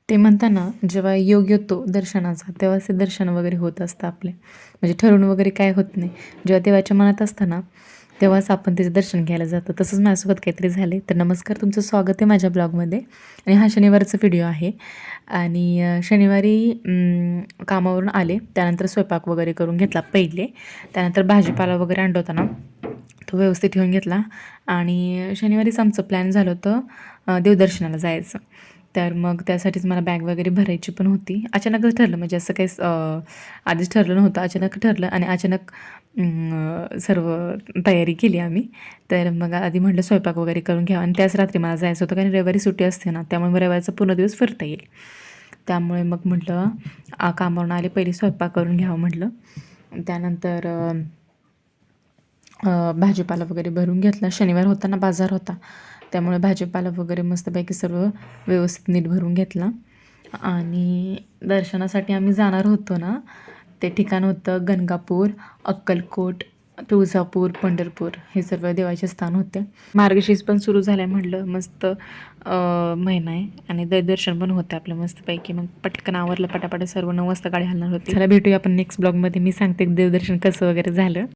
ते म्हणताना जेव्हा योग येतो दर्शनाचा तेव्हाच ते दर्शन वगैरे होत असतं आपले, म्हणजे ठरवून वगैरे काय होत नाही. जेव्हा देवाच्या मनात असतं ना तेव्हाच आपण त्याचं दर्शन घ्यायला जातो. तसंच माझ्यासोबत काहीतरी झाले. तर नमस्कार, तुमचं स्वागत आहे माझ्या ब्लॉगमध्ये. आणि हा शनिवारचा व्हिडिओ आहे. आणि शनिवारी कामावरून आले, त्यानंतर स्वयंपाक वगैरे करून घेतला पहिले. त्यानंतर भाजीपाला वगैरे आणला होता ना, तो व्यवस्थित ठेवून घेतला. आणि शनिवारीच आमचं प्लॅन झालं होतं देवदर्शनाला जायचं. तर मग त्यासाठीच मला बॅग वगैरे भरायची पण होती. अचानकच ठरलं, म्हणजे असं काही आधीच ठरलं नव्हतं, अचानक ठरलं आणि अचानक सर्व तयारी केली आम्ही. तर मग आधी म्हटलं स्वयंपाक वगैरे करून घ्यावा आणि त्याच रात्री मला जायचं होतं, कारण रविवारी सुट्टी असते ना, त्यामुळे रविवारचा पूर्ण दिवस फिरता येईल. त्यामुळे मग म्हटलं कामावरून आले, पहिले स्वयंपाक करून घ्यावं म्हटलं. त्यानंतर भाजीपाला वगैरे भरून घेतला. शनिवार होता ना, बाजार होता, त्यामुळे भाजीपाला वगैरे मस्तपैकी सर्व व्यवस्थित नीट भरून घेतला. आणि दर्शनासाठी आम्ही जाणार होतो ना, ते ठिकाण होतं गणगापूर, अक्कलकोट, तुळजापूर, पंढरपूर, हे सर्व देवाचे स्थान होते. मार्गशीर्ष पण सुरू झालं आहे म्हटलं, मस्त महिना आहे आणि दर्शन पण होतं आपलं मस्तपैकी. मग पटकन आवरलं, पटापट सर्व 9 वाजता गाडी हलणार होती. चला भेटूया आपण नेक्स्ट ब्लॉगमध्ये. मी सांगते देवदर्शन कसं वगैरे झालं.